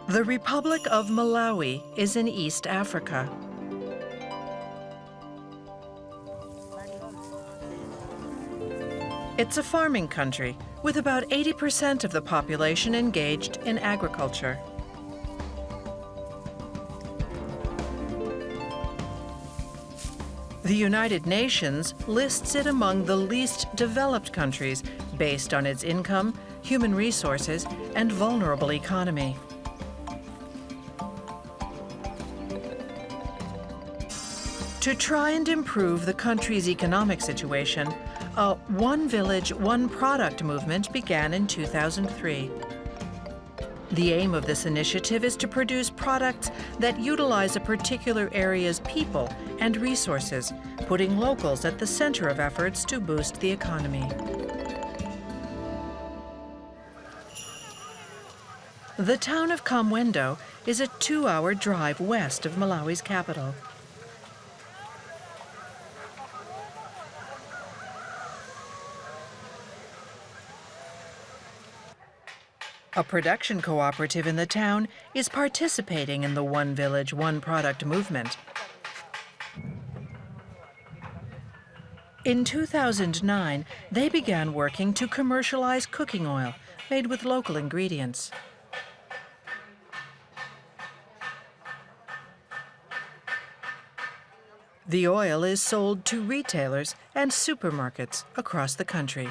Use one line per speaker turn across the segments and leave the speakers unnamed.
The Republic of Malawi is in East Africa. It's a farming country with about 80% of the population engaged in agriculture. The United Nations lists it among the least developed countries based on its income, human resources, and vulnerable economy. To try and improve the country's economic situation, a One Village, One Product movement began in 2003. The aim of this initiative is to produce products that utilize a particular area's people and resources, putting locals at the center of efforts to boost the economy. The town of Kamwendo is a 2-hour drive west of Malawi's capital. A production cooperative in the town is participating in the One Village, One Product movement. In 2009, they began working to commercialize cooking oil made with local ingredients. The oil is sold to retailers and supermarkets across the country.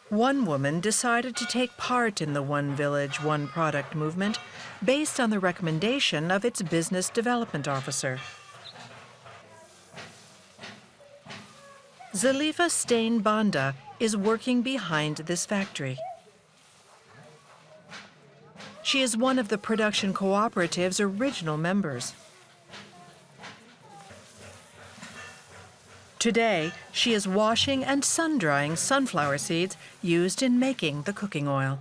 One woman decided to take part in the One Village, One Product movement based on the recommendation of its business development officer. Zalifa Stain Banda is working behind this factory. She is one of the production cooperative's original members. Today, she is washing and sun-drying sunflower seeds used in making the cooking oil.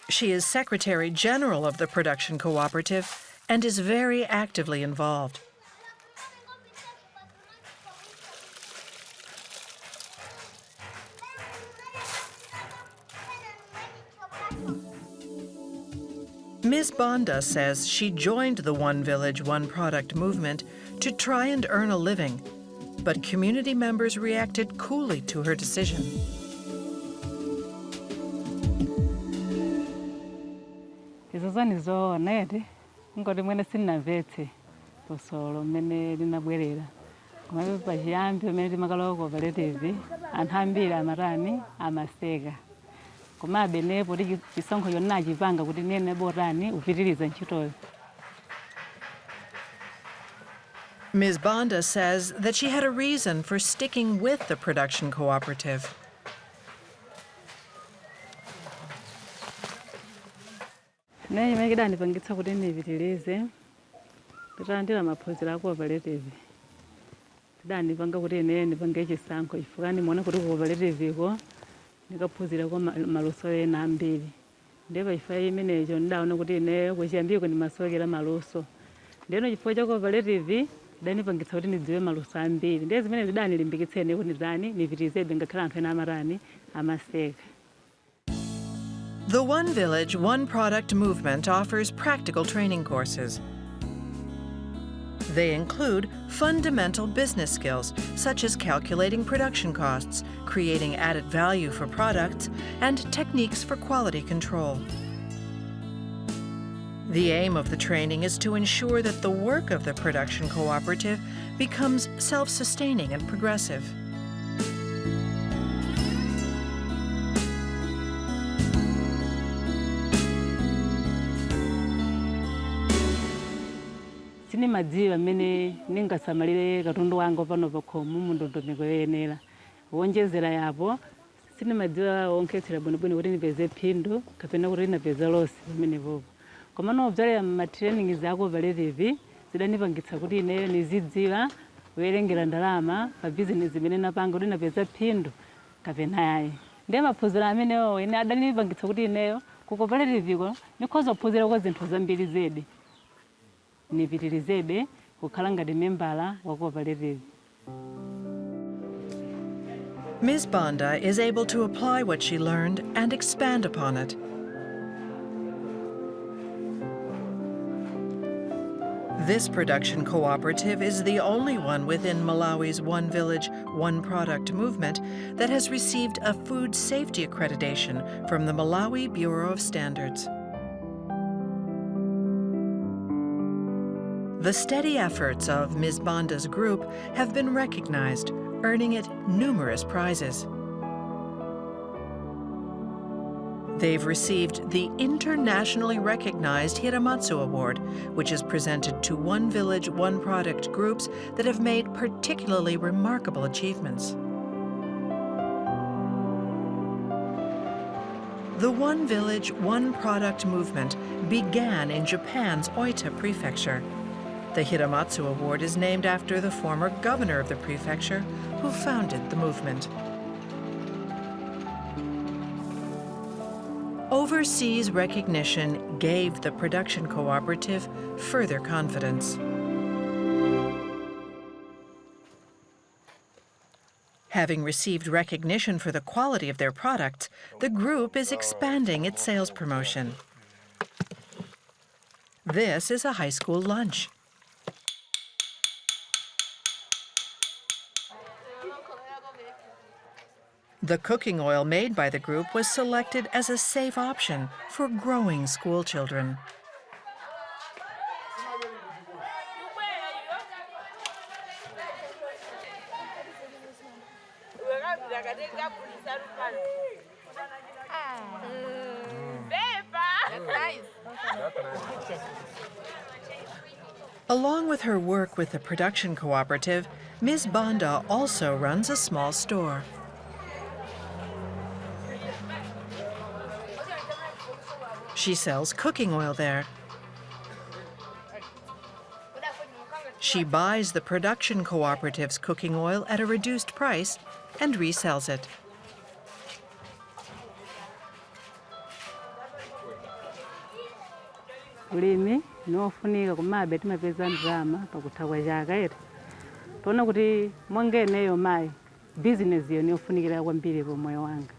She is Secretary General of the Production Cooperative and is very actively involved. Ms. Banda says she joined the One Village, One Product movement to try and earn a living, but community members reacted coolly to her decision.
Ngoti mwene sinavetse posolo mene linabwerera koma pachiyambi pamene timakalowa cooperative anthu ambiri amatani amaseka komabe nepo chisankho chonna achipanga kuti nene botani upitiriza ntchitoyo.
Ms. Banda says that she had a reason for sticking with the production cooperative.
Ne imekidani pangitsa kuti nipitirize titandira maphunziro a cooperative tidani panga kuti ine nipange chisankho chifukwa nimaona kuti cooperative iko nikaphunzira kwa maluso ena ambiri ndipo chifukwa imenecho ndidaona kuti ine kuchiyambiko ndimasokera maluso ndeno chifukwa cha cooperative tidani pangitsa kuti nidziwe maluso ambiri ndiye zimene zidani limbikitsene kuti ndani nipitirizebe ngakhala anthu ena amatani amaseka.
The One Village, One Product movement offers practical training courses. They include fundamental business skills, such as calculating production costs, creating added value for products, and techniques for quality control. The aim of the training is to ensure that the work of the production cooperative becomes self-sustaining and progressive.
Sini madziwa mene ningasamalire katundu wangu pano pakhomo mundondomeko yenera wonjezera yapo sini madziwa onketsera bwinobwino kuti nipeze phindu kapena kuti napeza losi pamene popo koma noobzalira ma trainings a cooperative zidanipangitsa kuti ineyo nizidziwa kuwerengera ndalama pa business imene napanga kuti napeza phindu kapena yayi. Ndiye maphunziro amenewo ine adanipangitsa kuti ineyo ku cooperative nikhoza kuphunzira kwa zinthu zambiri zedi. Nipitirizebe kukhala ngati membala wa cooperative.
Ms. Banda is able to apply what she learned and expand upon it. This production cooperative is the only one within Malawi's One Village, One Product movement that has received a food safety accreditation from the Malawi Bureau of Standards. The steady efforts of Ms. Banda's group have been recognized, earning it numerous prizes. They've received the internationally recognized Hiramatsu Award, which is presented to One Village, One Product groups that have made particularly remarkable achievements. The One Village, One Product movement began in Japan's Oita prefecture. The Hiramatsu Award is named after the former governor of the prefecture who founded the movement. Overseas recognition gave the production cooperative further confidence. Having received recognition for the quality of their products, the group is expanding its sales promotion. This is a high school lunch. The cooking oil made by the group was selected as a safe option for growing school children. Along with her work with the production cooperative, Ms. Banda also runs a small store. She sells cooking oil there. She buys the production cooperative's cooking oil at a reduced price and resells it.
Ulimi nofunika kumabe timapeza ndalama pakutha kwa chaka eti. Tona kuti mongeneyo mayi business yo nofunikira kwambiri pomwe wanga.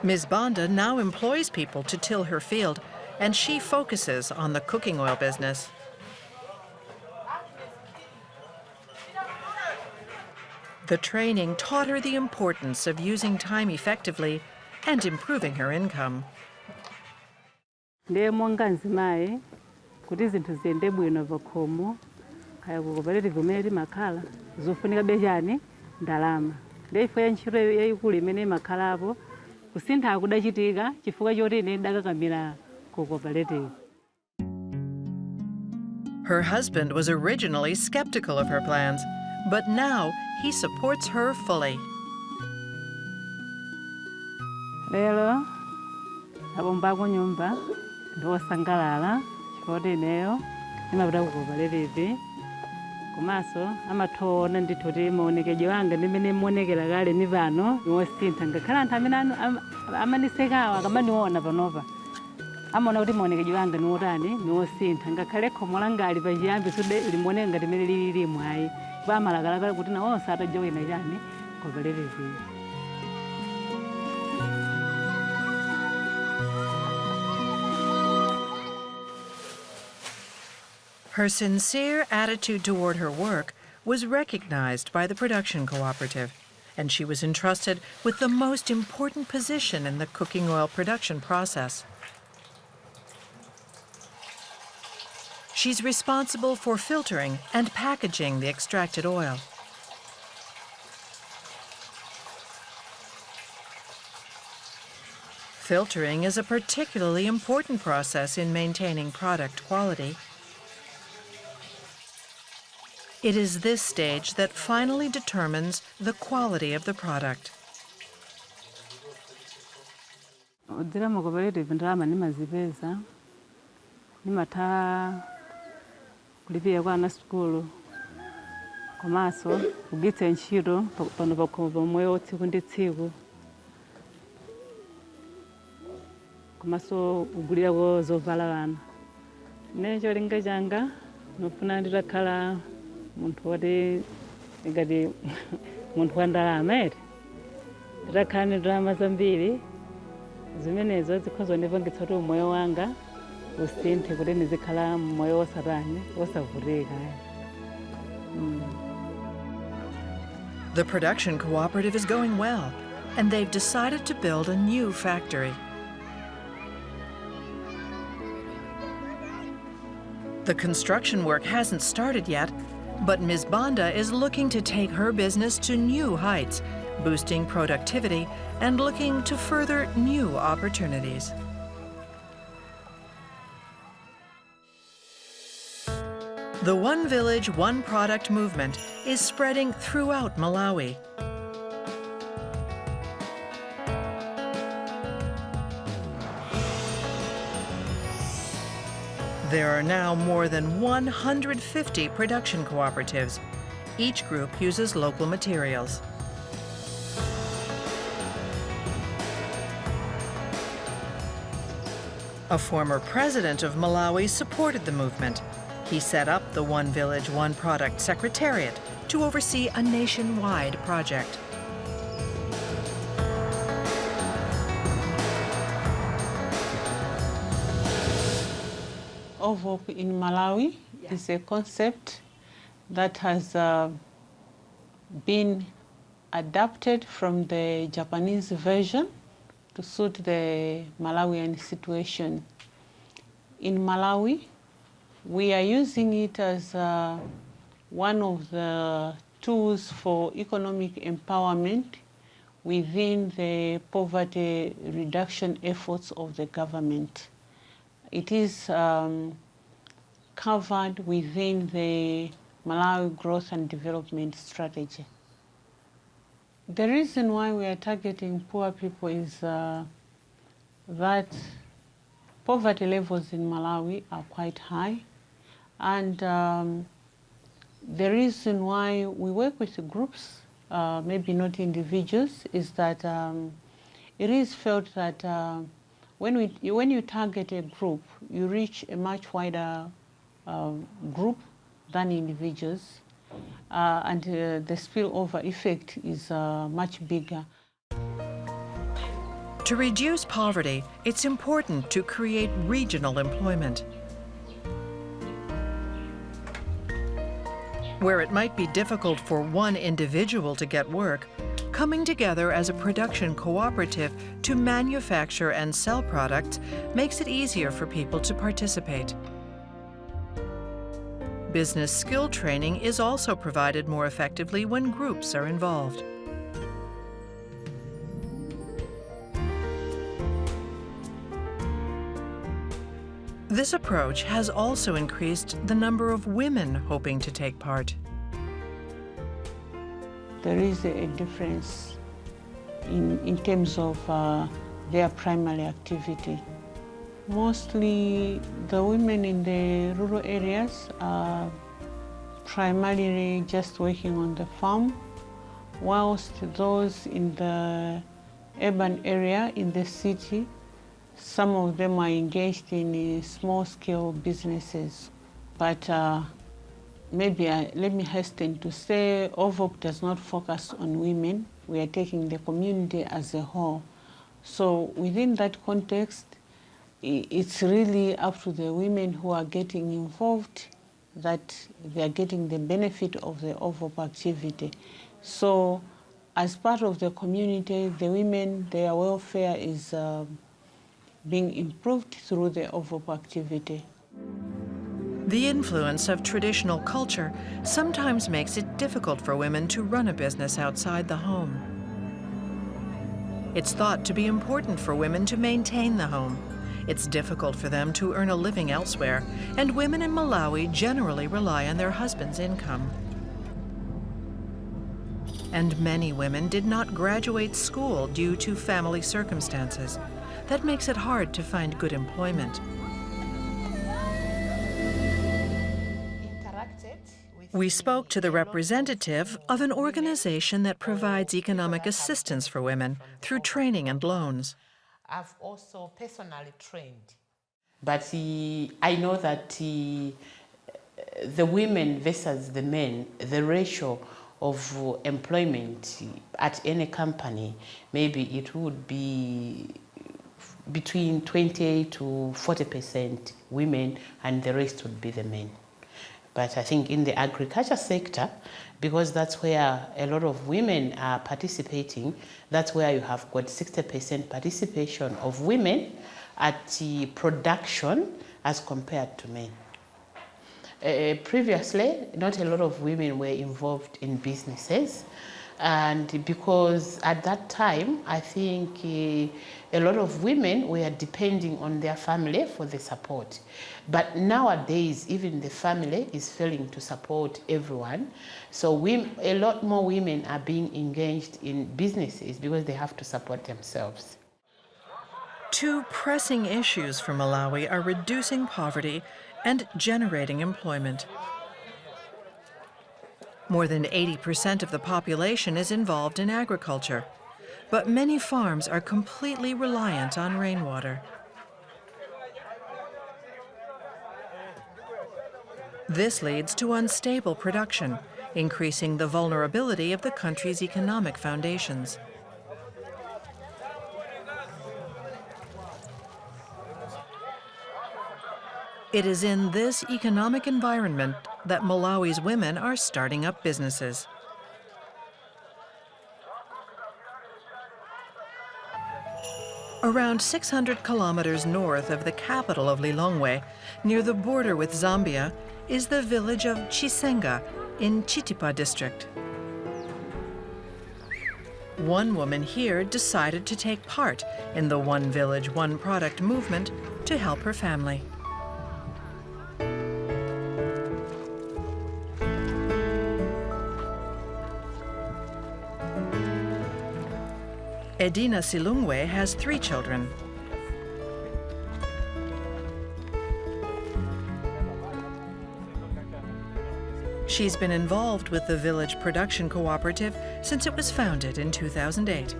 Ms. Banda now employs people to till her field, and she focuses on the cooking oil business. The training taught her the importance of using time effectively and improving her income.
Ndiye monga nzimayi kuti zinthu ziyende bwino pakhomo kaya ku cooperative imene timakhala zofunika bechani ndalama. Ndiye ifo ya ntchito yayikulu imene imakhalapo kusintha kudachitika chifukwa choti ine ndakakamira ku cooperative.
Her husband was originally skeptical of her plans, but now he supports her fully.
Lero abombako nyumba ndosangalala chifukwa ineyo ndimapita ku cooperative komanso amathoona ndithu kuti maonekedwe wanga ndimene muonekera kale ni pano niwosintha ngakhala anthu amene amanisekawa akamandiona panopa amaona kuti maonekedwe wanga niwotani niwosintha ngakhale khomo langa ali pachiyambi sude limuoneka ngati mene lili mwayi pa amalakalaka kuti nawonse atajoyina chani cooperative.
Her sincere attitude toward her work was recognized by the production cooperative, and she was entrusted with the most important position in the cooking oil production process. She's responsible for filtering and packaging the extracted oil. Filtering is a particularly important process in maintaining product quality. It is this stage that finally determines the quality of the product.
Odzera mu cooperative ndalama nimazipeza nimatha Kulipira kwana sukulu komanso kugwiritsa ntchito pano pakhomo pomwewo tsiku ndi tsiku komanso kugulirako zovala vana. Ne cholinga changa nofuna nditakhala munthu woti ngati munthu wa ndalama ere nditakhala ndi ndalama zambiri zimenezo zikhoza kundipangitsa kuti umoyo wanga usinthe kuti ndizikhala mmoyo wosatani wosavutika.
The production cooperative is going well, and they've decided to build a new factory. The construction work hasn't started yet, but Ms. Banda is looking to take her business to new heights, boosting productivity and looking to further new opportunities. The One Village, One Product movement is spreading throughout Malawi. There are now more than 150 production cooperatives. Each group uses local materials. A former president of Malawi supported the movement. He set up the One Village, One Product Secretariat to oversee a nationwide project.
OVOP in Malawi is a concept that has been adapted from the Japanese version to suit the Malawian situation. In Malawi, we are using it as one of the tools for economic empowerment within the poverty reduction efforts of the government. It is covered within the Malawi Growth and Development Strategy. The reason why we are targeting poor people is that poverty levels in Malawi are quite high. And the reason why we work with the groups, maybe not individuals, is that it is felt that when you target a group, you reach a much wider group than individuals, and the spillover effect is much bigger.
To reduce poverty, it's important to create regional employment. Where it might be difficult for one individual to get work, coming together as a production cooperative to manufacture and sell products makes it easier for people to participate. Business skill training is also provided more effectively when groups are involved. This approach has also increased the number of women hoping to take part.
There is a difference in terms of their primary activity. Mostly the women in the rural areas are primarily just working on the farm, whilst those in the urban area, in the city, some of them are engaged in small-scale businesses. But maybe let me hasten to say OVOP does not focus on women. We are taking the community as a whole. So within that context, it's really up to the women who are getting involved that they are getting the benefit of the OVOP activity. So as part of the community, the women, their welfare is being improved through the OVOP activity.
The influence of traditional culture sometimes makes it difficult for women to run a business outside the home. It's thought to be important for women to maintain the home. It's difficult for them to earn a living elsewhere, and women in Malawi generally rely on their husband's income. And many women did not graduate school due to family circumstances. That makes it hard to find good employment. We spoke to the representative of an organization that provides economic assistance for women through training and loans.
I've also personally trained. But I know that the women versus the men, the ratio of employment at any company, maybe it would be between 20 to 40% women and the rest would be the men. But I think in the agriculture sector, because that's where a lot of women are participating, that's where you have got 60% participation of women at the production as compared to men. Previously, not a lot of women were involved in businesses, and because at that time, I think a lot of women were depending on their family for the support. But nowadays, even the family is failing to support everyone. So a lot more women are being engaged in businesses because they have to support themselves.
Two pressing issues for Malawi are reducing poverty and generating employment. More than 80% of the population is involved in agriculture, but many farms are completely reliant on rainwater. This leads to unstable production, increasing the vulnerability of the country's economic foundations. It is in this economic environment that Malawi's women are starting up businesses. Around 600 kilometers north of the capital of Lilongwe, near the border with Zambia, is the village of Chisenga in Chitipa district. One woman here decided to take part in the One Village, One Product movement to help her family. Edina Silungwe has 3 children. She's been involved with the Village Production Cooperative since it was founded in 2008.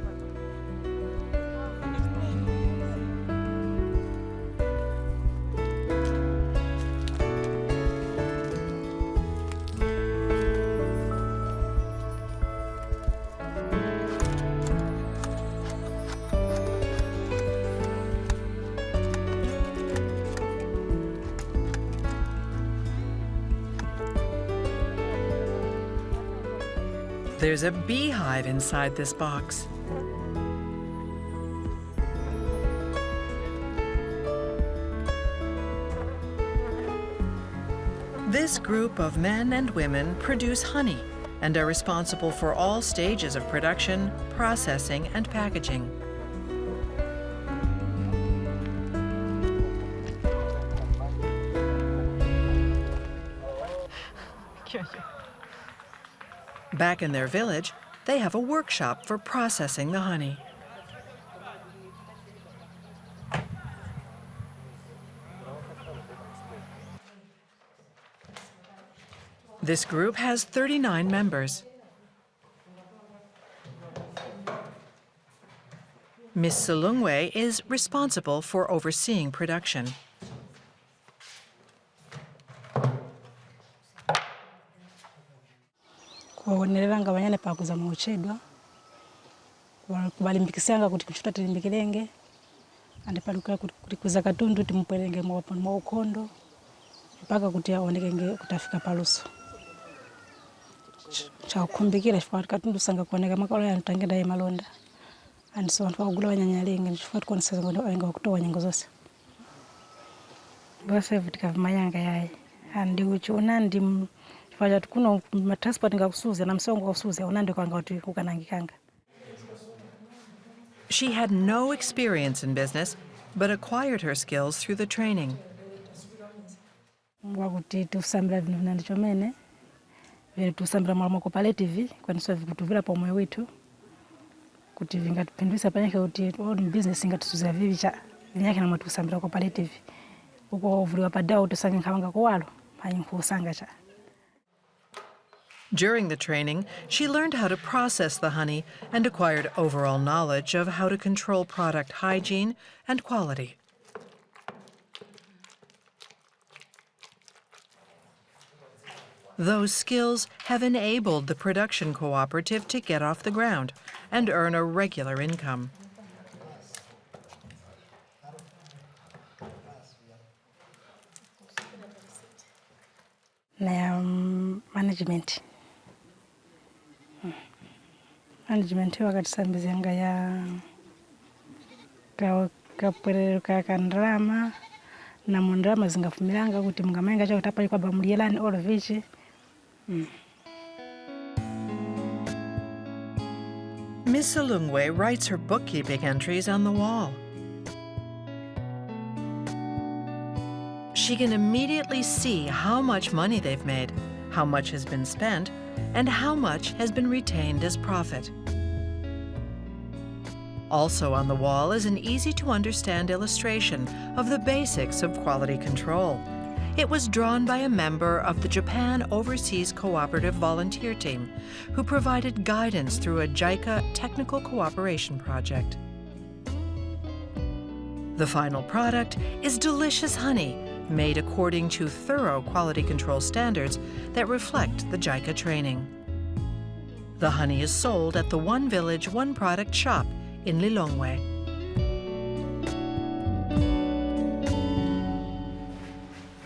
There's a beehive inside this box. This group of men and women produce honey and are responsible for all stages of production, processing, and packaging. Back in their village, they have a workshop for processing the honey. This group has 39 members. Ms. Silungwe is responsible for overseeing production.
Kuonereranga banyane pakuza mauchedwa kubalimbikisanga kuti kuchuta tilimbikilenge ande paluka kuza katundu timupelenge mwa ukondo mpaka kuti aonekenge kutafika paluso cha kumbikira chifukwa katundu sanga kuoneka makalo ya ntangenda ya malonda andiso anthu akugula wanyanyalenge chifukwa tikuonesa ngo alenga kutoa nyengo zose bose vitika vimayanga yayi andi uchiona ndi chifukwa kuno matransport ngakusuza na msongo kusuza onande kwanga kuti kukanangikanga.
She had no experience in business, but acquired her skills through the training.
Wakuti tusambira vinu vinandichomene vile tusambira mwa cooperative kwaniswa vikutuvira pa moyo wetu kuti vingatupindwisa panyake kuti business ingatusuza vivi cha vinyake na mwa tusambira cooperative uko vuliwa padao tusanga nkawanga kwalo hayi nkusanga cha
During the training, she learned how to process the honey and acquired overall knowledge of how to control product hygiene and quality. Those skills have enabled the production cooperative to get off the ground and earn a regular income.
Management wakatisambizanga ya kapwerero kandrama na mundrama zingafumilanga kuti mungamainga chakutapa kwaba muliyelani all of it.
Ms. Silungwe writes her bookkeeping entries on the wall. She can immediately see how much money they've made, how much has been spent, and how much has been retained as profit. Also on the wall is an easy-to-understand illustration of the basics of quality control. It was drawn by a member of the Japan Overseas Cooperative Volunteer Team, who provided guidance through a JICA technical cooperation project. The final product is delicious honey, made according to thorough quality control standards that reflect the JICA training. The honey is sold at the One Village, One Product shop in Lilongwe.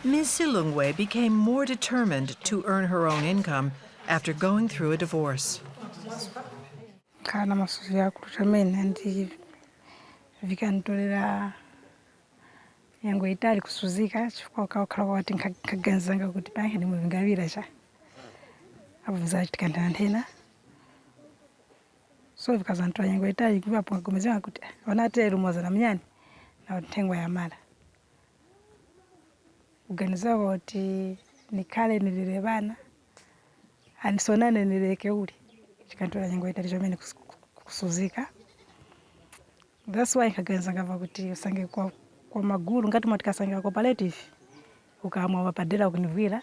Ms. Silungwe became more determined to earn her own income after going through a divorce.
Kana masuzi ya kututameni ndi vikantolera yango itali kusuzika chifukwa kakhala wati nkagenzanga kuti pange ndi muvingavira cha avuza chitikantana nthena so vikazantoa yango itali kuvapo ngomezanga kuti onate rumoza na mnyani na utengwa ya mala uganiza kuti nikale nilile bana anisonane nileke uli chikantola yango itali chomene kusuzika. That's why nkagenzanga kuti usange kwa magulu ngati mwatikasanga cooperative ukaamwa wapadela kunivira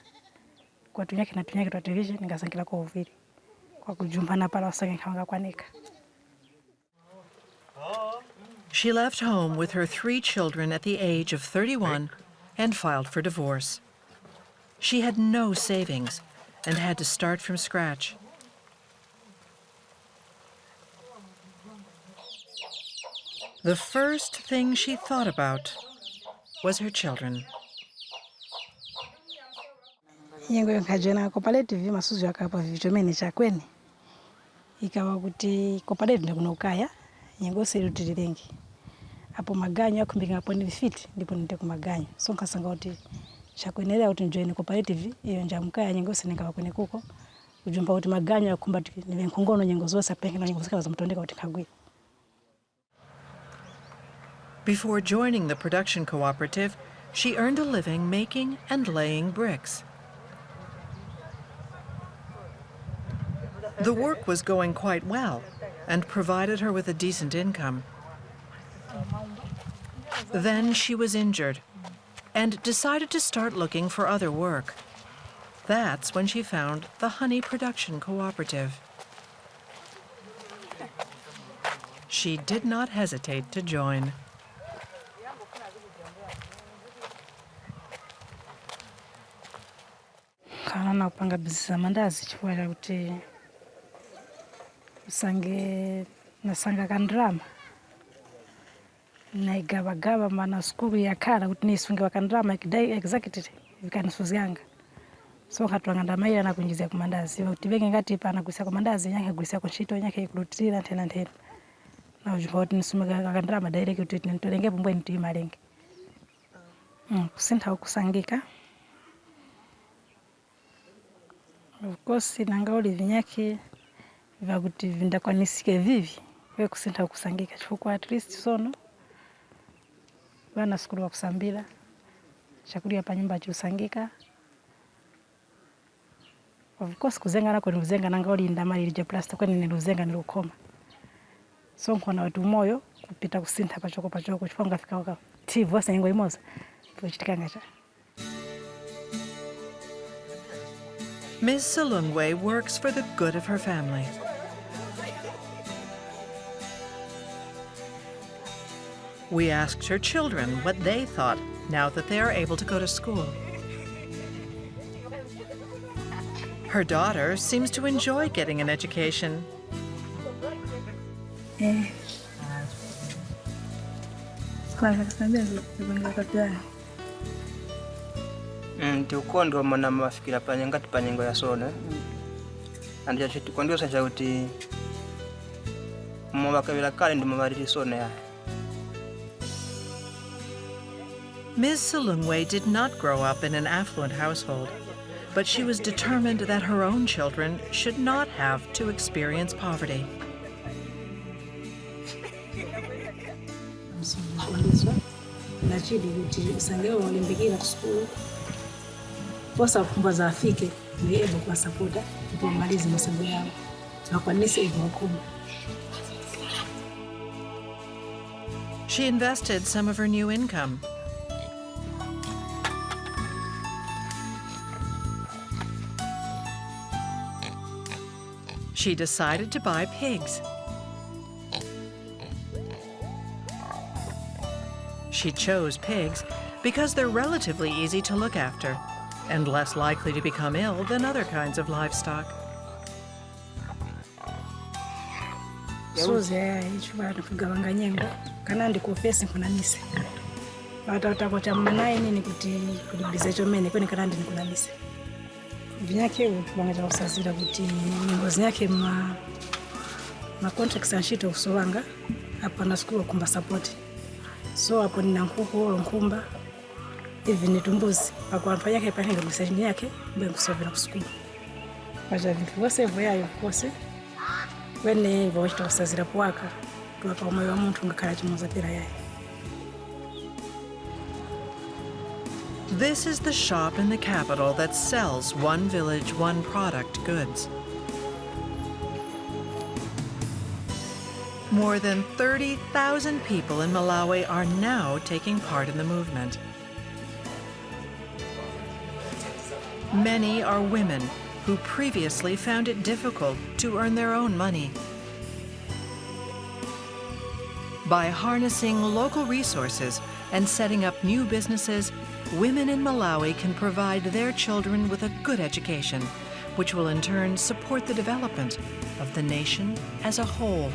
kwa tunyake na tunyake twa television ningasangila kwa uviri kwa kujumbana pala wasange nkawanga kwanika.
She left home with her 3 children at the age of 31 and filed for divorce. She had no savings and had to start from scratch. The first thing she thought about was her children.
Yengo nkajena cooperative masuzu yakapa vitomene chakweni ikawa kuti cooperative ndikuno ukaya yengo serutirirengi apo maganyo akumbika apo ni fit ndipo nite kumaganyo so nkasanga kuti chakwenera kuti join cooperative iyo njamukaya yengo seneka bakone kuko ujumba kuti maganyo akumbati nive nkongono yengo zose apenge na yengo zikaba zamutondeka kuti kagwe.
Before joining the production cooperative, she earned a living making and laying bricks. The work was going quite well and provided her with a decent income. Then she was injured and decided to start looking for other work. That's when she found the honey production cooperative. She did not hesitate to join.
Kana upanga bizi mandazi chifukwa kuti usange nasanga kandrama na igabagaba mana skulu ya kala kuti nisunge wakandrama kidai executive vikanisuzanga so katwanga ndamaira na kunjizia kumandazi kuti benge ngati pana kuisa kumandazi nyake kuisa kuchito nyake kulutira tena na ujumba kuti nisumaga kandrama direct kuti nitolenge pumbwe niti malenge kusintha kusangika. Of course nangauli vinyake vakuti vindakwanisike vivi we kusintha kusangika chifukwa at least sono bana skulu wa kusambila chakuli pa nyumba chusangika. Of course kuzenga nako ni uzenga nangauli ndamali lije plastic kwani ni uzenga ni ukoma so nkona watu moyo kupita kusintha pachoko chifukwa ngafika waka TV wasa yengo imoza tuchitikanga cha.
Ms. Salungwe works for the good of her family. We asked her children what they thought now that they are able to go to school. Her daughter seems to enjoy getting an education.
Tiukondo mwana mafikira panyangati panyengo ya sona andi chitikondio sacha kuti mwakabila kale ndi mamariri sona ya.
Ms. Salungwe did not grow up in an affluent household, but she was determined that her own children should not have to experience poverty.
Posa kumbaza afike ni ebo kwa sapota kupomaliza masomo yao na kwa nisi ivokuma.
She invested some of her new income. She decided to buy pigs. She chose pigs because they're relatively easy to look after and less likely to become ill than other kinds of livestock.
Soze ya ichwa kugabanga nyengo kana ndi kufesi kunanise. Watakocha manayi nini kuti kulibiza chomene kwene kana ndi kunanise. Vinyake banga usazira kuti ngozi yake ma contracts anshito usolanga hapa na school kumba support. So hapo nina nkuku nkumba even tumbuzi akwampa yake panenga message yake mbe kusovera kusukuma baja vitu wose voyayo kose wene vochita kusazira pwaka tuapa moyo wa muntu ngakhala chimoza pera yaye.
This is the shop in the capital that sells one village, one product goods. More than 30,000 people in Malawi are now taking part in the movement. Many are women who previously found it difficult to earn their own money. By harnessing local resources and setting up new businesses, women in Malawi can provide their children with a good education, which will in turn support the development of the nation as a whole.